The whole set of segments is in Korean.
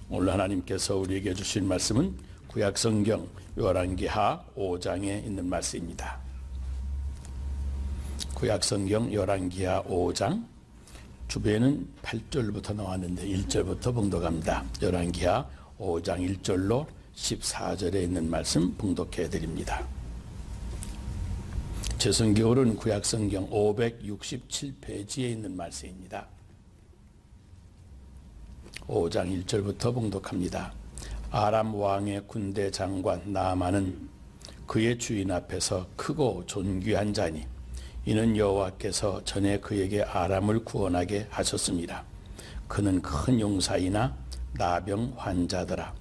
오늘 하나님께서 우리에게 주신 말씀은 구약성경 열왕기하 5장에 있는 말씀입니다. 구약성경 열왕기하 5장 주변에는 8절부터 나왔는데 1절부터 봉독합니다. 열왕기하 5장 1절로 14절에 있는 말씀 봉독해 드립니다. 제 성경은 구약성경 567페이지에 있는 말씀입니다. 5장 1절부터 봉독합니다. 아람 왕의 군대 장관 나아만은 그의 주인 앞에서 크고 존귀한 자니 이는 여호와께서 전에 그에게 아람을 구원하게 하셨습니다. 그는 큰 용사이나 나병 환자더라.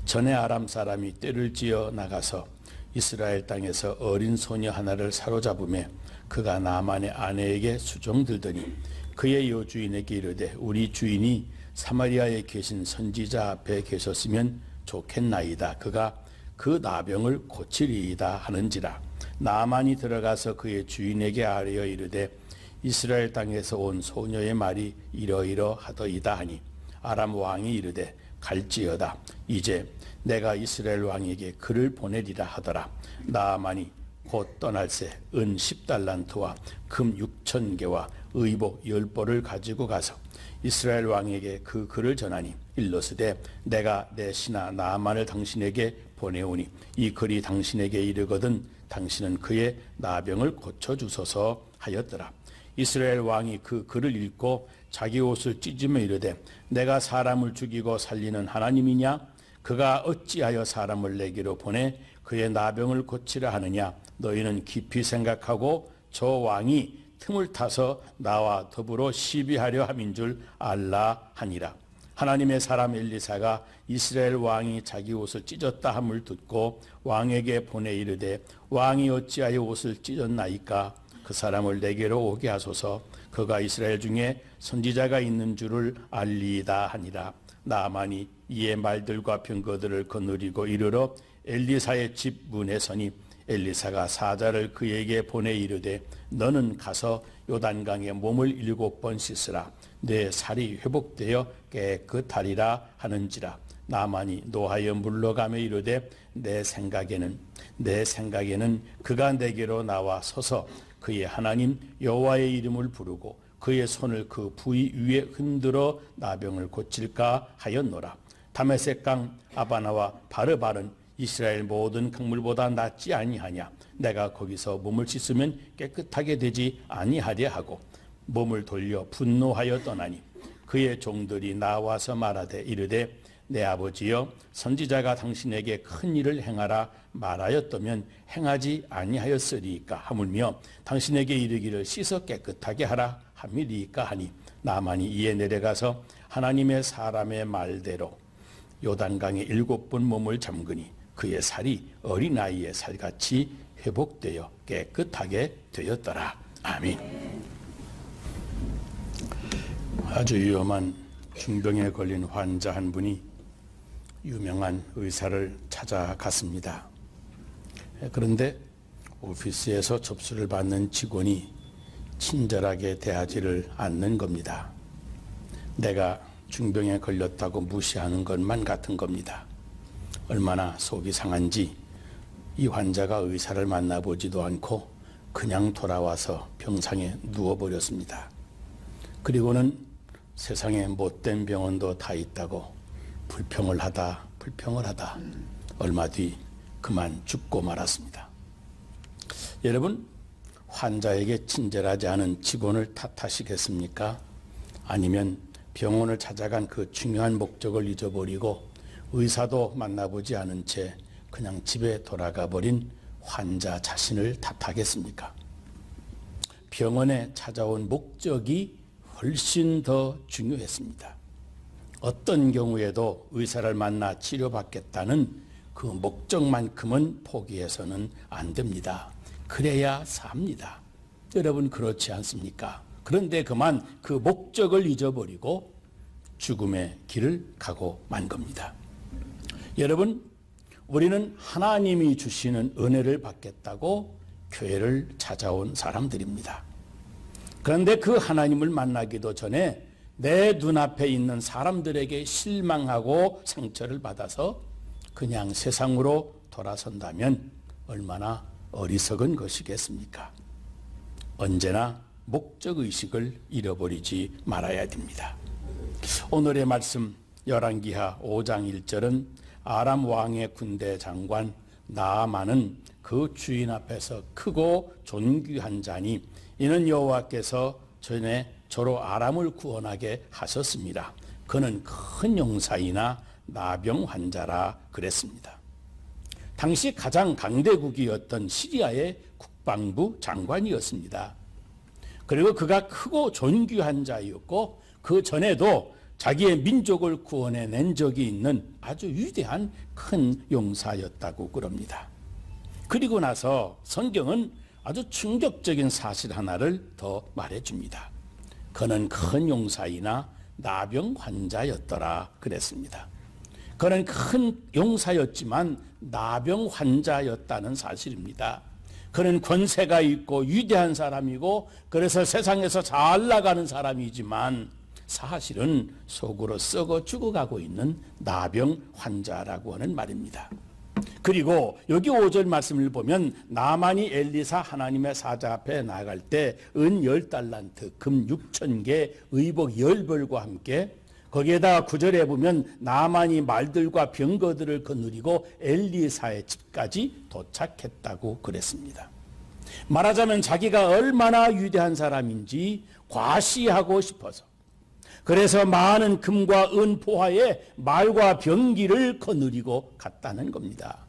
전에 아람 사람이 떼를 지어 나가서 이스라엘 땅에서 어린 소녀 하나를 사로잡으매 그가 나만의 아내에게 수종들더니 그의 여주인에게 이르되 우리 주인이 사마리아에 계신 선지자 앞에 계셨으면 좋겠나이다. 그가 그 나병을 고치리이다 하는지라. 나만이 들어가서 그의 주인에게 아뢰어 이르되 이스라엘 땅에서 온 소녀의 말이 이러이러하더이다 하니 아람 왕이 이르되 갈지어다. 이제 내가 이스라엘 왕에게 그를 보내리라 하더라. 나아만이 곧 떠날새 은 10달란트와 금 6,000개와 의복 10벌을 가지고 가서 이스라엘 왕에게 그 글을 전하니 일러스되 내가 내 신하 나아만을 당신에게 보내오니 이 글이 당신에게 이르거든 당신은 그의 나병을 고쳐주소서 하였더라. 이스라엘 왕이 그 글을 읽고 자기 옷을 찢으며 이르되 내가 사람을 죽이고 살리는 하나님이냐? 그가 어찌하여 사람을 내게로 보내 그의 나병을 고치라 하느냐? 너희는 깊이 생각하고 저 왕이 틈을 타서 나와 더불어 시비하려 함인 줄 알라 하니라. 하나님의 사람 엘리사가 이스라엘 왕이 자기 옷을 찢었다 함을 듣고 왕에게 보내 이르되 왕이 어찌하여 옷을 찢었나이까? 그 사람을 내게로 오게 하소서. 그가 이스라엘 중에 선지자가 있는 줄을 알리이다 하니라. 나아만이 이에 말들과 병거들을 거느리고 이르러 엘리사의 집 문에 서니 엘리사가 사자를 그에게 보내 이르되 너는 가서 요단강에 몸을 7번 씻으라. 내 살이 회복되어 깨끗하리라 하는지라. 나아만이 노하여 물러가며 이르되 내 생각에는 그가 내게로 나와 서서 그의 하나님 여호와의 이름을 부르고 그의 손을 그 부위 위에 흔들어 나병을 고칠까 하였노라. 다메섹 강 아바나와 바르바른 이스라엘 모든 강물보다 낫지 아니하냐? 내가 거기서 몸을 씻으면 깨끗하게 되지 아니하랴 하고 몸을 돌려 분노하여 떠나니 그의 종들이 나와서 말하되 이르되 내 아버지여 선지자가 당신에게 큰 일을 행하라 말하였다면 행하지 아니하였으리이까 하물며 당신에게 이르기를 씻어 깨끗하게 하라 함이리이까 하니 나만이 이에 내려가서 하나님의 사람의 말대로 요단강에 7번 몸을 잠그니 그의 살이 어린아이의 살같이 회복되어 깨끗하게 되었더라. 아멘. 아주 위험한 중병에 걸린 환자 한 분이 유명한 의사를 찾아갔습니다. 그런데 오피스에서 접수를 받는 직원이 친절하게 대하지를 않는 겁니다. 내가 중병에 걸렸다고 무시하는 것만 같은 겁니다. 얼마나 속이 상한지 이 환자가 의사를 만나보지도 않고 그냥 돌아와서 병상에 누워버렸습니다. 그리고는 세상에 못된 병원도 다 있다고 불평을 하다 얼마 뒤 그만 죽고 말았습니다. 여러분, 환자에게 친절하지 않은 직원을 탓하시겠습니까? 아니면 병원을 찾아간 그 중요한 목적을 잊어버리고 의사도 만나보지 않은 채 그냥 집에 돌아가 버린 환자 자신을 탓하겠습니까? 병원에 찾아온 목적이 훨씬 더 중요했습니다. 어떤 경우에도 의사를 만나 치료받겠다는 그 목적만큼은 포기해서는 안 됩니다. 그래야 삽니다. 여러분 그렇지 않습니까? 그런데 그만 그 목적을 잊어버리고 죽음의 길을 가고 만 겁니다. 여러분, 우리는 하나님이 주시는 은혜를 받겠다고 교회를 찾아온 사람들입니다. 그런데 그 하나님을 만나기도 전에 내 눈앞에 있는 사람들에게 실망하고 상처를 받아서 그냥 세상으로 돌아선다면 얼마나 어리석은 것이겠습니까? 언제나 목적의식을 잃어버리지 말아야 됩니다. 오늘의 말씀 열왕기하 5장 1절은 아람 왕의 군대 장관 나아만은 그 주인 앞에서 크고 존귀한 자니 이는 여호와께서 전에 저로 아람을 구원하게 하셨습니다. 그는 큰 용사이나 나병 환자라 그랬습니다. 당시 가장 강대국이었던 시리아의 국방부 장관이었습니다. 그리고 그가 크고 존귀한 자였고 그 전에도 자기의 민족을 구원해낸 적이 있는 아주 위대한 큰 용사였다고 그럽니다. 그리고 나서 성경은 아주 충격적인 사실 하나를 더 말해줍니다. 그는 큰 용사이나 나병 환자였더라 그랬습니다. 그는 큰 용사였지만 나병 환자였다는 사실입니다. 그는 권세가 있고 위대한 사람이고 그래서 세상에서 잘 나가는 사람이지만 사실은 속으로 썩어 죽어가고 있는 나병 환자라고 하는 말입니다. 그리고 여기 5절 말씀을 보면 나만이 엘리사 하나님의 사자 앞에 나갈 때 은 10달란트, 금 6,000개, 의복 10벌과 함께 거기에다가 9절에 보면 나만이 말들과 병거들을 거느리고 엘리사의 집까지 도착했다고 그랬습니다. 말하자면 자기가 얼마나 위대한 사람인지 과시하고 싶어서 그래서 많은 금과 은 포화에 말과 병기를 거느리고 갔다는 겁니다.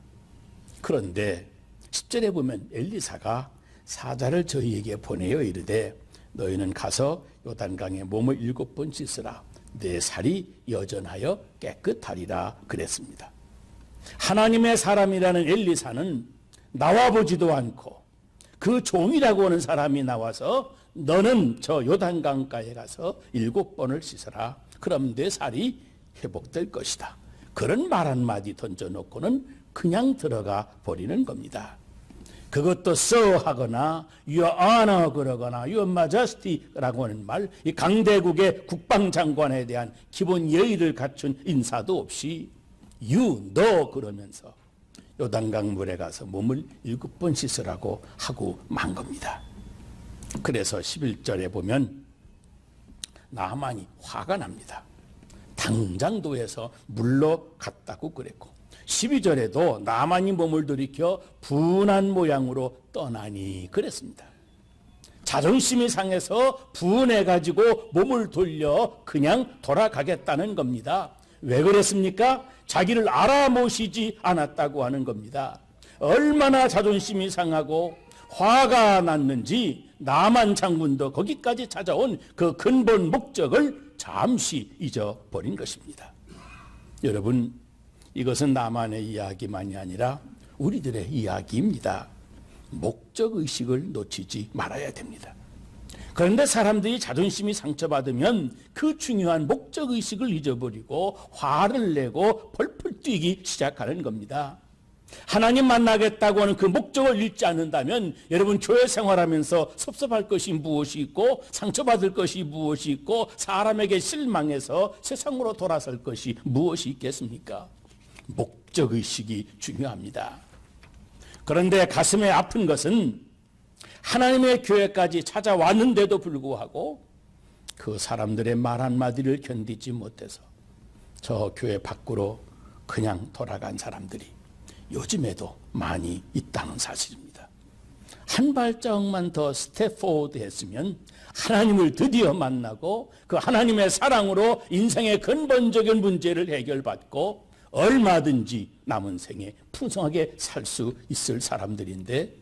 그런데 10절에 보면 엘리사가 사자를 저희에게 보내어 이르되 너희는 가서 요단강에 몸을 7번 씻으라 내 살이 여전하여 깨끗하리라 그랬습니다. 하나님의 사람이라는 엘리사는 나와보지도 않고 그 종이라고 하는 사람이 나와서 너는 저 요단강가에 가서 7번을 씻어라. 그럼 내 살이 회복될 것이다. 그런 말 한마디 던져놓고는 그냥 들어가 버리는 겁니다. 그것도 써하거나 Your Honor 그러거나 Your Majesty라고 하는 말, 이 강대국의 국방장관에 대한 기본 예의를 갖춘 인사도 없이 You, 너 그러면서 요단강 물에 가서 몸을 7번 씻으라고 하고 만 겁니다. 그래서 11절에 보면 나만이 화가 납니다. 당장도에서 물러갔다고 그랬고 12절에도 나만이 몸을 돌이켜 분한 모양으로 떠나니 그랬습니다. 자존심이 상해서 분해가지고 몸을 돌려 그냥 돌아가겠다는 겁니다. 왜 그랬습니까? 자기를 알아모시지 않았다고 하는 겁니다. 얼마나 자존심이 상하고 화가 났는지 나만 장군도 거기까지 찾아온 그 근본 목적을 잠시 잊어버린 것입니다. 여러분, 이것은 나만의 이야기만이 아니라 우리들의 이야기입니다. 목적의식을 놓치지 말아야 됩니다. 그런데 사람들이 자존심이 상처받으면 그 중요한 목적의식을 잊어버리고 화를 내고 펄펄 뛰기 시작하는 겁니다. 하나님 만나겠다고 하는 그 목적을 잃지 않는다면 여러분 교회 생활하면서 섭섭할 것이 무엇이 있고 상처받을 것이 무엇이 있고 사람에게 실망해서 세상으로 돌아설 것이 무엇이 있겠습니까? 목적의식이 중요합니다. 그런데 가슴에 아픈 것은 하나님의 교회까지 찾아왔는데도 불구하고 그 사람들의 말 한마디를 견디지 못해서 저 교회 밖으로 그냥 돌아간 사람들이 요즘에도 많이 있다는 사실입니다. 한 발자국만 더 스텝 포워드 했으면 하나님을 드디어 만나고 그 하나님의 사랑으로 인생의 근본적인 문제를 해결받고 얼마든지 남은 생에 풍성하게 살 수 있을 사람들인데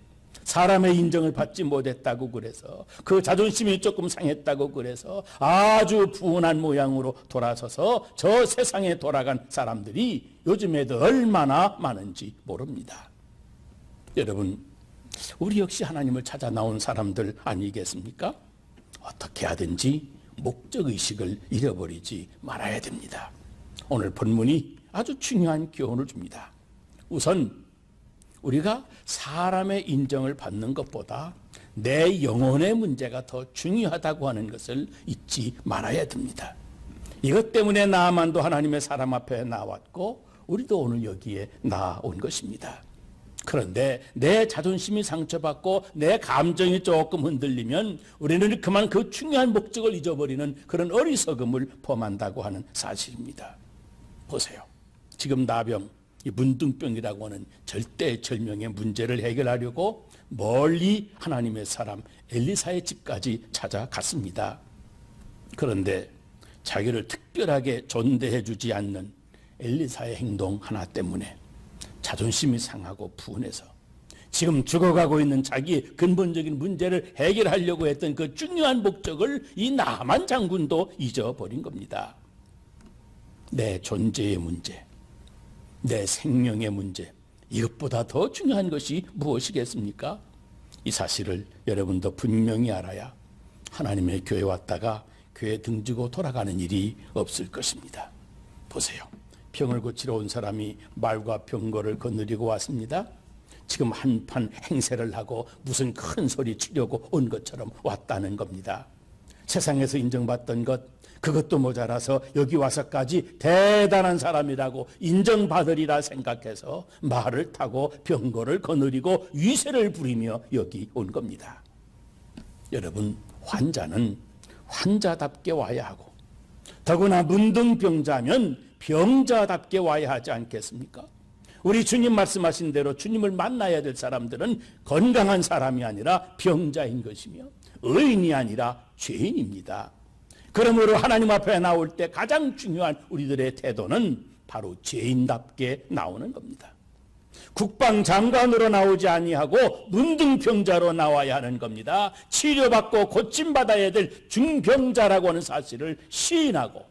사람의 인정을 받지 못했다고 그래서 그 자존심이 조금 상했다고 그래서 아주 분한 모양으로 돌아서서 저 세상에 돌아간 사람들이 요즘에도 얼마나 많은지 모릅니다. 여러분, 우리 역시 하나님을 찾아 나온 사람들 아니겠습니까? 어떻게 하든지 목적의식을 잃어버리지 말아야 됩니다. 오늘 본문이 아주 중요한 교훈을 줍니다. 우선 우리가 사람의 인정을 받는 것보다 내 영혼의 문제가 더 중요하다고 하는 것을 잊지 말아야 됩니다. 이것 때문에 나만도 하나님의 사람 앞에 나왔고 우리도 오늘 여기에 나온 것입니다. 그런데 내 자존심이 상처받고 내 감정이 조금 흔들리면 우리는 그만 그 중요한 목적을 잊어버리는 그런 어리석음을 범한다고 하는 사실입니다. 보세요. 지금 나병, 이 문둥병이라고 하는 절대절명의 문제를 해결하려고 멀리 하나님의 사람 엘리사의 집까지 찾아갔습니다. 그런데 자기를 특별하게 존대해 주지 않는 엘리사의 행동 하나 때문에 자존심이 상하고 분해서 지금 죽어가고 있는 자기의 근본적인 문제를 해결하려고 했던 그 중요한 목적을 이 나만 장군도 잊어버린 겁니다. 내 존재의 문제, 내 생명의 문제, 이것보다 더 중요한 것이 무엇이겠습니까? 이 사실을 여러분도 분명히 알아야 하나님의 교회에 왔다가 교회 등지고 돌아가는 일이 없을 것입니다. 보세요. 병을 고치러 온 사람이 말과 병거를 거느리고 왔습니다. 지금 한판 행세를 하고 무슨 큰 소리 치려고 온 것처럼 왔다는 겁니다. 세상에서 인정받던 것, 그것도 모자라서 여기 와서까지 대단한 사람이라고 인정받으리라 생각해서 말을 타고 병거를 거느리고 위세를 부리며 여기 온 겁니다. 여러분, 환자는 환자답게 와야 하고 더구나 문둥병자면 병자답게 와야 하지 않겠습니까? 우리 주님 말씀하신 대로 주님을 만나야 될 사람들은 건강한 사람이 아니라 병자인 것이며 의인이 아니라 죄인입니다. 그러므로 하나님 앞에 나올 때 가장 중요한 우리들의 태도는 바로 죄인답게 나오는 겁니다. 국방장관으로 나오지 아니하고 문둥병자로 나와야 하는 겁니다. 치료받고 고침받아야 될 중병자라고 하는 사실을 시인하고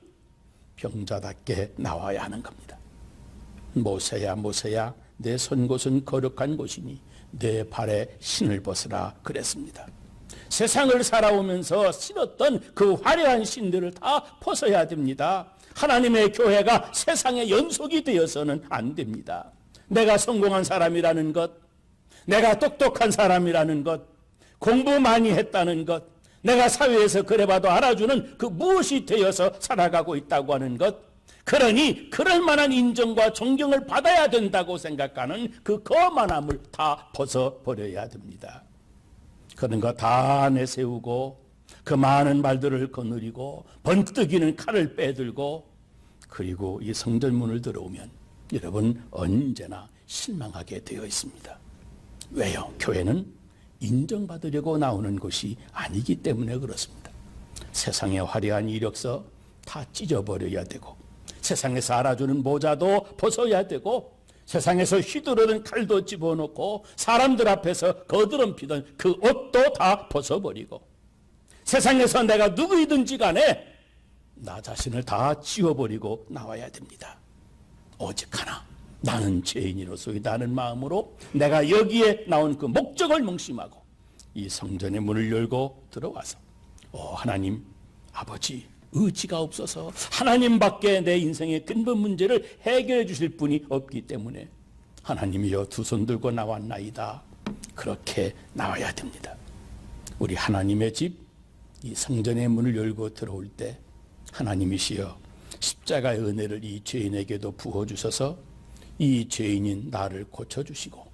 병자답게 나와야 하는 겁니다. 모세야 모세야 내 선 곳은 거룩한 곳이니 내 발에 신을 벗으라 그랬습니다. 세상을 살아오면서 신었던 그 화려한 신들을 다 벗어야 됩니다. 하나님의 교회가 세상의 연속이 되어서는 안 됩니다. 내가 성공한 사람이라는 것, 내가 똑똑한 사람이라는 것, 공부 많이 했다는 것, 내가 사회에서 그래봐도 알아주는 그 무엇이 되어서 살아가고 있다고 하는 것, 그러니 그럴 만한 인정과 존경을 받아야 된다고 생각하는 그 거만함을 다 벗어버려야 됩니다. 그런 거 다 내세우고 그 많은 말들을 거느리고 번뜩이는 칼을 빼들고 그리고 이 성전문을 들어오면 여러분 언제나 실망하게 되어 있습니다. 왜요? 교회는 인정받으려고 나오는 곳이 아니기 때문에 그렇습니다. 세상의 화려한 이력서 다 찢어버려야 되고 세상에서 알아주는 모자도 벗어야 되고 세상에서 휘두르는 칼도 집어넣고 사람들 앞에서 거드름피던 그 옷도 다 벗어버리고 세상에서 내가 누구이든지 간에 나 자신을 다 지워버리고 나와야 됩니다. 오직 하나, 나는 죄인이로소이다 하는 마음으로 내가 여기에 나온 그 목적을 명심하고 이 성전의 문을 열고 들어와서 하나님 아버지 의지가 없어서 하나님밖에 내 인생의 근본 문제를 해결해 주실 분이 없기 때문에 하나님이여 두 손 들고 나왔나이다. 그렇게 나와야 됩니다. 우리 하나님의 집, 이 성전의 문을 열고 들어올 때 하나님이시여 십자가의 은혜를 이 죄인에게도 부어주셔서 이 죄인인 나를 고쳐주시고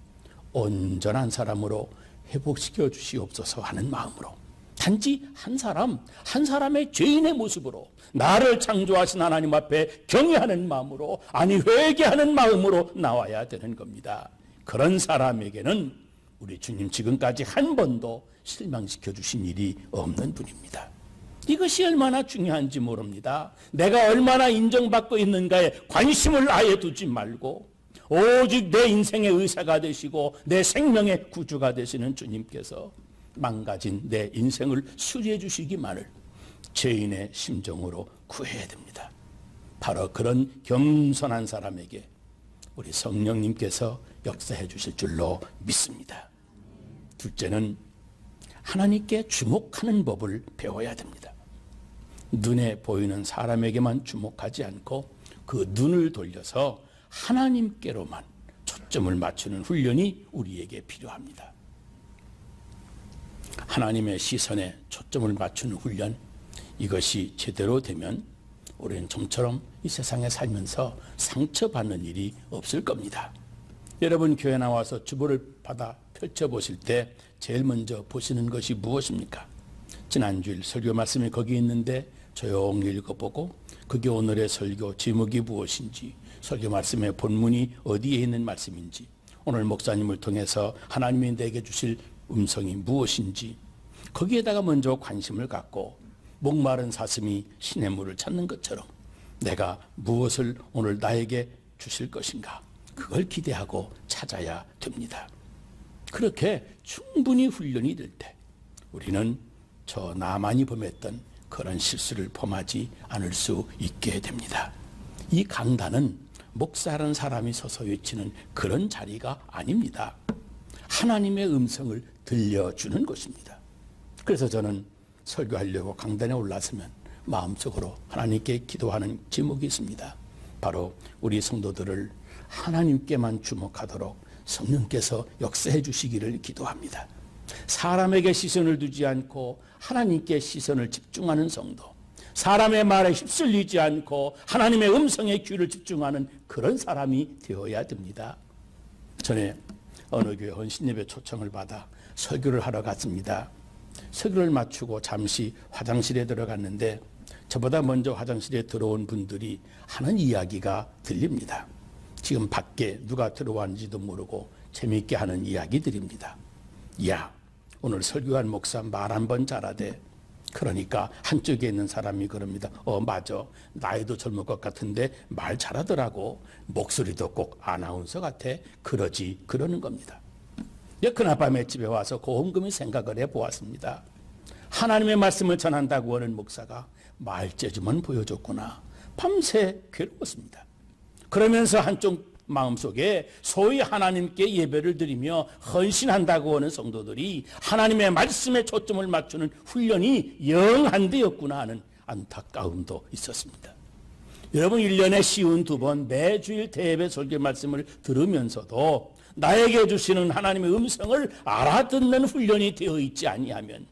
온전한 사람으로 회복시켜 주시옵소서 하는 마음으로 단지 한 사람의 죄인의 모습으로 나를 창조하신 하나님 앞에 경외하는 마음으로 아니 회개하는 마음으로 나와야 되는 겁니다. 그런 사람에게는 우리 주님 지금까지 한 번도 실망시켜 주신 일이 없는 분입니다. 이것이 얼마나 중요한지 모릅니다. 내가 얼마나 인정받고 있는가에 관심을 아예 두지 말고 오직 내 인생의 의사가 되시고 내 생명의 구주가 되시는 주님께서 망가진 내 인생을 수리해 주시기만을 죄인의 심정으로 구해야 됩니다. 바로 그런 겸손한 사람에게 우리 성령님께서 역사해 주실 줄로 믿습니다. 둘째는 하나님께 주목하는 법을 배워야 됩니다. 눈에 보이는 사람에게만 주목하지 않고 그 눈을 돌려서 하나님께로만 초점을 맞추는 훈련이 우리에게 필요합니다. 하나님의 시선에 초점을 맞추는 훈련, 이것이 제대로 되면 우리는 좀처럼 이 세상에 살면서 상처받는 일이 없을 겁니다. 여러분 교회 나와서 주보를 받아 펼쳐보실 때 제일 먼저 보시는 것이 무엇입니까? 지난주일 설교 말씀이 거기 있는데 조용히 읽어보고 그게 오늘의 설교 제목이 무엇인지, 설교 말씀의 본문이 어디에 있는 말씀인지, 오늘 목사님을 통해서 하나님이 내게 주실 음성이 무엇인지 거기에다가 먼저 관심을 갖고 목마른 사슴이 시냇물을 찾는 것처럼 내가 무엇을 오늘 나에게 주실 것인가, 그걸 기대하고 찾아야 됩니다. 그렇게 충분히 훈련이 될 때 우리는 저 나만이 범했던 그런 실수를 범하지 않을 수 있게 됩니다. 이 강단은 목사라는 사람이 서서 외치는 그런 자리가 아닙니다. 하나님의 음성을 들려주는 것입니다. 그래서 저는 설교하려고 강단에 올랐으면 마음속으로 하나님께 기도하는 제목이 있습니다. 바로 우리 성도들을 하나님께만 주목하도록 성령께서 역사해 주시기를 기도합니다. 사람에게 시선을 두지 않고 하나님께 시선을 집중하는 성도, 사람의 말에 휩쓸리지 않고 하나님의 음성에 귀를 집중하는 그런 사람이 되어야 됩니다. 전에 어느 교회 헌신예배 초청을 받아 설교를 하러 갔습니다. 설교를 마치고 잠시 화장실에 들어갔는데 저보다 먼저 화장실에 들어온 분들이 하는 이야기가 들립니다. 지금 밖에 누가 들어왔는지도 모르고 재미있게 하는 이야기들입니다. 야, 오늘 설교한 목사 말 한 번 잘하대. 그러니까 한쪽에 있는 사람이 그럽니다. 맞아. 나이도 젊을 것 같은데 말 잘하더라고. 목소리도 꼭 아나운서 같아. 그러는 겁니다. 그날밤에 집에 와서 곰곰이 생각을 해보았습니다. 하나님의 말씀을 전한다고 하는 목사가 말재주만 보여줬구나. 밤새 괴로웠습니다. 그러면서 한쪽 마음속에 소위 하나님께 예배를 드리며 헌신한다고 하는 성도들이 하나님의 말씀에 초점을 맞추는 훈련이 영 안 되었구나 하는 안타까움도 있었습니다. 여러분 1년에 쉬운 2번 매주일 대예배 설교 말씀을 들으면서도 나에게 주시는 하나님의 음성을 알아듣는 훈련이 되어 있지 아니하면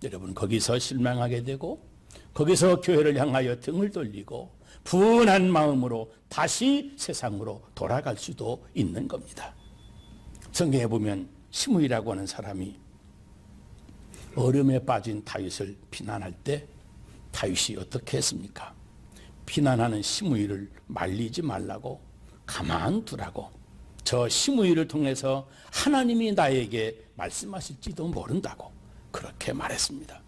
여러분 거기서 실망하게 되고 거기서 교회를 향하여 등을 돌리고 분한 마음으로 다시 세상으로 돌아갈 수도 있는 겁니다. 성경에 보면 시므이라고 하는 사람이 어려움에 빠진 다윗을 비난할 때 다윗이 어떻게 했습니까? 비난하는 시므이를 말리지 말라고, 가만두라고, 저 시므이를 통해서 하나님이 나에게 말씀하실지도 모른다고 그렇게 말했습니다.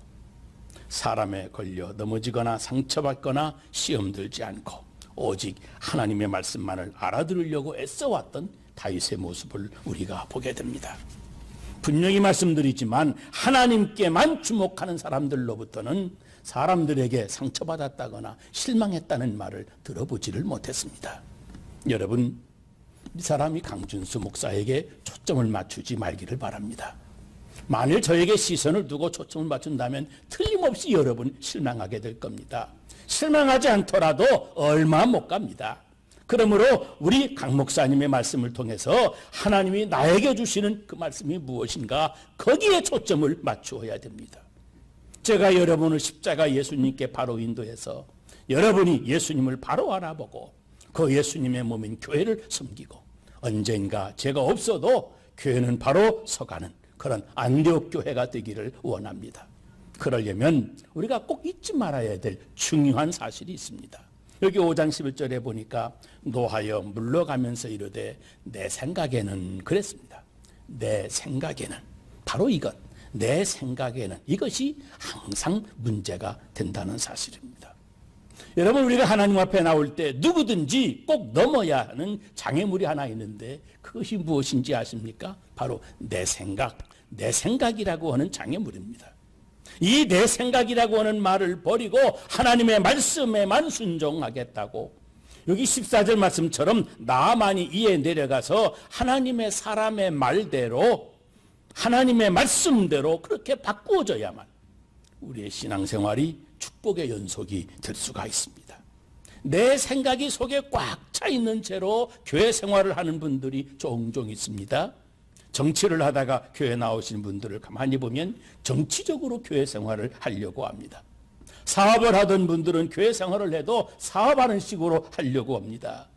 사람에 걸려 넘어지거나 상처받거나 시험 들지 않고 오직 하나님의 말씀만을 알아들으려고 애써왔던 다윗의 모습을 우리가 보게 됩니다. 분명히 말씀드리지만 하나님께만 주목하는 사람들로부터는 사람들에게 상처받았다거나 실망했다는 말을 들어보지를 못했습니다. 여러분, 이 사람이 강준수 목사에게 초점을 맞추지 말기를 바랍니다. 만일 저에게 시선을 두고 초점을 맞춘다면 틀림없이 여러분 실망하게 될 겁니다. 실망하지 않더라도 얼마 못 갑니다. 그러므로 우리 강 목사님의 말씀을 통해서 하나님이 나에게 주시는 그 말씀이 무엇인가 거기에 초점을 맞추어야 됩니다. 제가 여러분을 십자가 예수님께 바로 인도해서 여러분이 예수님을 바로 알아보고 그 예수님의 몸인 교회를 섬기고 언젠가 제가 없어도 교회는 바로 서가는 그런 안디옥 교회가 되기를 원합니다. 그러려면 우리가 꼭 잊지 말아야 될 중요한 사실이 있습니다. 여기 5장 11절에 보니까 노하여 물러가면서 이르되 내 생각에는 그랬습니다. 내 생각에는 바로 이것, 내 생각에는 이것이 항상 문제가 된다는 사실입니다. 여러분 우리가 하나님 앞에 나올 때 누구든지 꼭 넘어야 하는 장애물이 하나 있는데 그것이 무엇인지 아십니까? 바로 내 생각, 내 생각이라고 하는 장애물입니다. 이 내 생각이라고 하는 말을 버리고 하나님의 말씀에만 순종하겠다고 여기 14절 말씀처럼 나만이 이에 내려가서 하나님의 사람의 말대로 하나님의 말씀대로 그렇게 바꾸어져야만 우리의 신앙생활이 축복의 연속이 될 수가 있습니다. 내 생각이 속에 꽉 차 있는 채로 교회 생활을 하는 분들이 종종 있습니다. 정치를 하다가 교회 나오신 분들을 가만히 보면 정치적으로 교회 생활을 하려고 합니다. 사업을 하던 분들은 교회 생활을 해도 사업하는 식으로 하려고 합니다.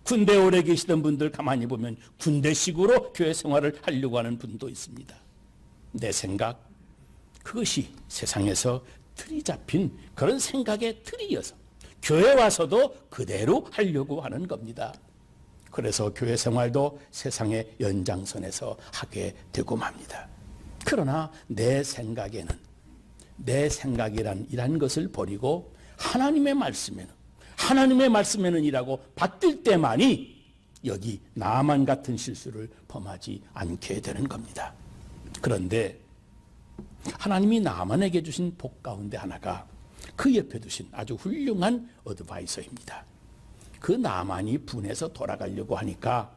군대 오래 계시던 분들 가만히 보면 군대식으로 교회 생활을 하려고 하는 분도 있습니다. 내 생각, 그것이 세상에서 틀이 잡힌 그런 생각의 틀이어서 교회 와서도 그대로 하려고 하는 겁니다. 그래서 교회 생활도 세상의 연장선에서 하게 되고 맙니다. 그러나 내 생각에는, 내 생각이란 것을 버리고 하나님의 말씀에는 이라고 받들 때만이 여기 나만 같은 실수를 범하지 않게 되는 겁니다. 그런데 하나님이 나만에게 주신 복 가운데 하나가 그 옆에 두신 아주 훌륭한 어드바이서입니다. 그 나만이 분해서 돌아가려고 하니까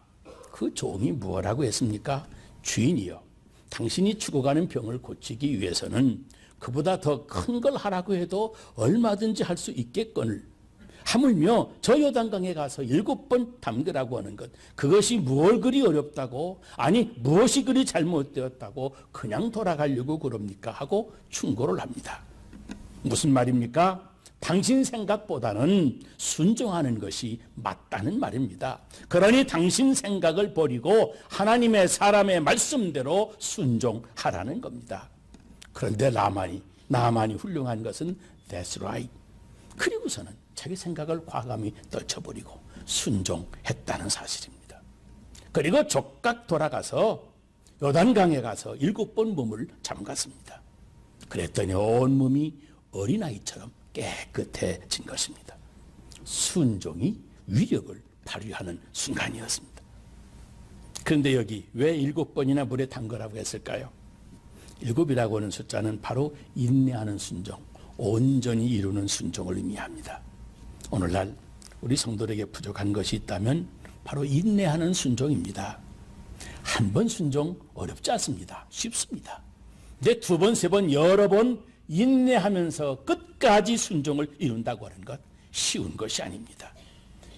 그 종이 뭐라고 했습니까? 주인이여, 당신이 죽어가는 병을 고치기 위해서는 그보다 더 큰 걸 하라고 해도 얼마든지 할 수 있겠거늘 하물며 저 요단강에 가서 7번 담그라고 하는 것, 그것이 뭘 그리 어렵다고, 아니 무엇이 그리 잘못되었다고 그냥 돌아가려고 그럽니까? 하고 충고를 합니다. 무슨 말입니까? 당신 생각보다는 순종하는 것이 맞다는 말입니다. 그러니 당신 생각을 버리고 하나님의 사람의 말씀대로 순종하라는 겁니다. 그런데 나만이 훌륭한 것은 That's right. 그리고서는 자기 생각을 과감히 떨쳐버리고 순종했다는 사실입니다. 그리고 족각 돌아가서 요단강에 가서 7번 몸을 잠갔습니다. 그랬더니 온몸이 어린아이처럼 깨끗해진 것입니다. 순종이 위력을 발휘하는 순간이었습니다. 그런데 여기 왜 7번이나 물에 담그라고 했을까요? 7이라고 하는 숫자는 바로 인내하는 순종, 온전히 이루는 순종을 의미합니다. 오늘날 우리 성도들에게 부족한 것이 있다면 바로 인내하는 순종입니다. 한 번 순종 어렵지 않습니다. 쉽습니다. 근데 2번, 3번, 여러 번 인내하면서 끝까지 순종을 이룬다고 하는 것 쉬운 것이 아닙니다.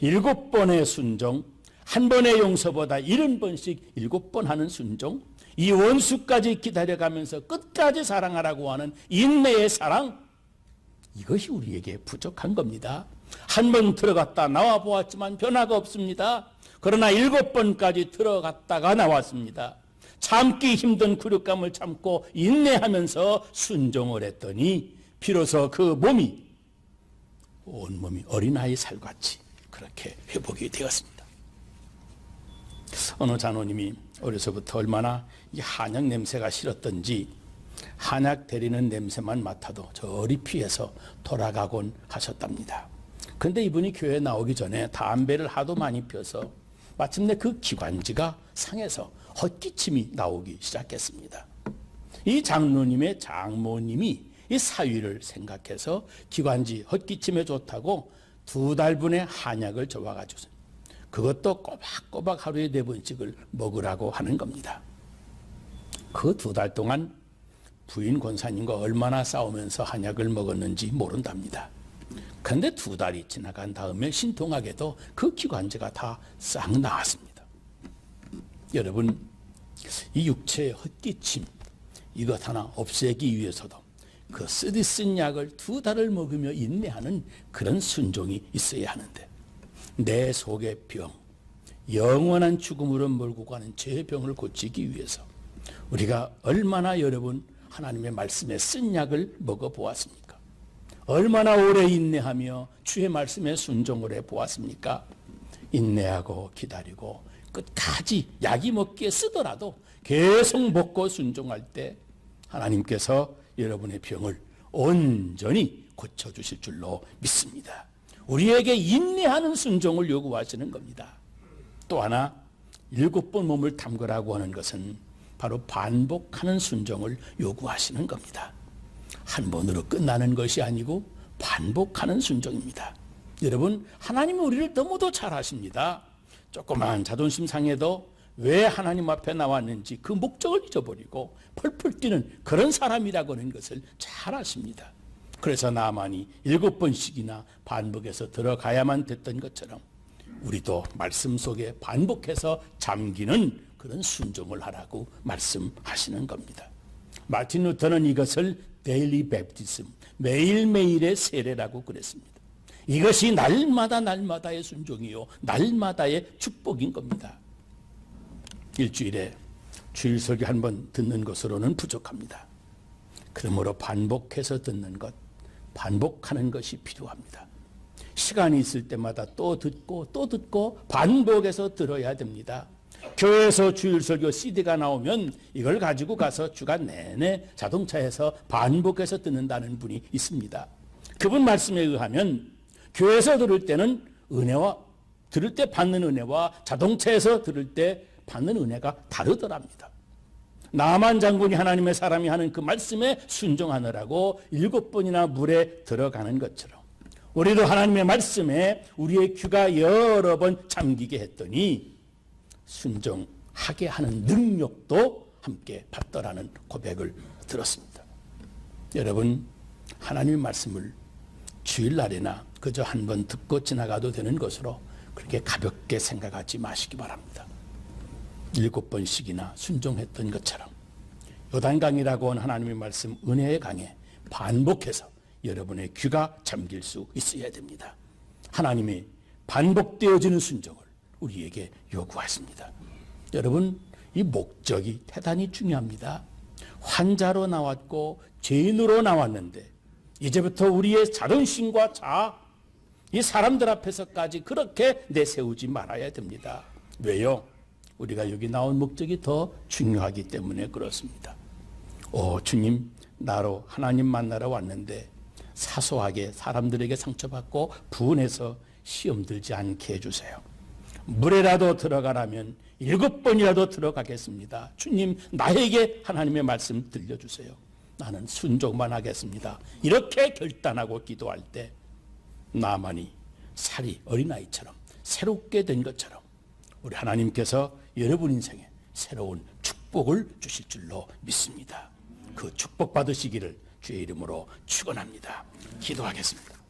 7번의 순종, 한 번의 용서보다 70번씩 7번 하는 순종, 이 원수까지 기다려가면서 끝까지 사랑하라고 하는 인내의 사랑, 이것이 우리에게 부족한 겁니다. 한 번 들어갔다 나와 보았지만 변화가 없습니다. 그러나 7번까지 들어갔다가 나왔습니다. 참기 힘든 굴욕감을 참고 인내하면서 순종을 했더니 비로소 그 몸이, 온몸이 어린아이 살같이 그렇게 회복이 되었습니다. 어느 장로님이 어려서부터 얼마나 이 한약 냄새가 싫었던지 한약 때리는 냄새만 맡아도 저리 피해서 돌아가곤 하셨답니다. 그런데 이분이 교회에 나오기 전에 담배를 하도 많이 피워서 마침내 그 기관지가 상해서 헛기침이 나오기 시작했습니다. 이 장로님의 장모님이 이 사위를 생각해서 기관지 헛기침에 좋다고 2달분의 한약을 줘와가지고 그것도 꼬박꼬박 하루에 4번씩을 먹으라고 하는 겁니다. 그 2달 동안 부인 권사님과 얼마나 싸우면서 한약을 먹었는지 모른답니다. 그런데 2달이 지나간 다음에 신통하게도 그 기관지가 다 싹 나았습니다. 여러분, 이 육체의 헛기침 이것 하나 없애기 위해서도 그 쓰디쓴 약을 2달을 먹으며 인내하는 그런 순종이 있어야 하는데, 내 속의 병, 영원한 죽음으로 몰고 가는 죄의 병을 고치기 위해서 우리가 얼마나 여러분 하나님의 말씀에 쓴 약을 먹어보았습니까? 얼마나 오래 인내하며 주의 말씀에 순종을 해보았습니까? 인내하고 기다리고 끝까지 약이 먹기에 쓰더라도 계속 먹고 순종할 때 하나님께서 여러분의 병을 온전히 고쳐주실 줄로 믿습니다. 우리에게 인내하는 순종을 요구하시는 겁니다. 또 하나 7번 몸을 담그라고 하는 것은 바로 반복하는 순종을 요구하시는 겁니다. 한 번으로 끝나는 것이 아니고 반복하는 순종입니다. 여러분, 하나님은 우리를 너무도 잘 아십니다. 조그만 자존심 상해도 왜 하나님 앞에 나왔는지 그 목적을 잊어버리고 펄펄 뛰는 그런 사람이라고 하는 것을 잘 아십니다. 그래서 나만이 7번씩이나 반복해서 들어가야만 됐던 것처럼 우리도 말씀 속에 반복해서 잠기는 그런 순종을 하라고 말씀하시는 겁니다. 마틴 루터는 이것을 데일리 베프티즘, 매일매일의 세례라고 그랬습니다. 이것이 날마다의 순종이요, 날마다의 축복인 겁니다. 일주일에 주일 설교 한 번 듣는 것으로는 부족합니다. 그러므로 반복해서 듣는 것, 반복하는 것이 필요합니다. 시간이 있을 때마다 또 듣고 반복해서 들어야 됩니다. 교회에서 주일 설교 CD가 나오면 이걸 가지고 가서 주간 내내 자동차에서 반복해서 듣는다는 분이 있습니다. 그분 말씀에 의하면 교회에서 들을 때는 은혜와 들을 때 받는 은혜와 자동차에서 들을 때 받는 은혜가 다르더랍니다. 나만 장군이 하나님의 사람이 하는 그 말씀에 순종하느라고 7번이나 물에 들어가는 것처럼 우리도 하나님의 말씀에 우리의 귀가 여러 번 잠기게 했더니 순종하게 하는 능력도 함께 받더라는 고백을 들었습니다. 여러분, 하나님의 말씀을 주일날이나 그저 한 번 듣고 지나가도 되는 것으로 그렇게 가볍게 생각하지 마시기 바랍니다. 7번씩이나 순종했던 것처럼 요단강이라고 하는 하나님의 말씀 은혜의 강에 반복해서 여러분의 귀가 잠길 수 있어야 됩니다. 하나님이 반복되어지는 순종을 우리에게 요구하십니다. 여러분, 이 목적이 대단히 중요합니다. 환자로 나왔고 죄인으로 나왔는데 이제부터 우리의 자존심과 자아, 이 사람들 앞에서까지 그렇게 내세우지 말아야 됩니다. 왜요? 우리가 여기 나온 목적이 더 중요하기 때문에 그렇습니다. 주님, 나로 하나님 만나러 왔는데 사소하게 사람들에게 상처받고 분해서 시험 들지 않게 해주세요. 물에라도 들어가라면 7번이라도 들어가겠습니다. 주님, 나에게 하나님의 말씀 들려주세요. 나는 순종만 하겠습니다. 이렇게 결단하고 기도할 때 나만이 살이 어린아이처럼 새롭게 된 것처럼 우리 하나님께서 여러분 인생에 새로운 축복을 주실 줄로 믿습니다. 그 축복 받으시기를 주의 이름으로 축원합니다. 기도하겠습니다.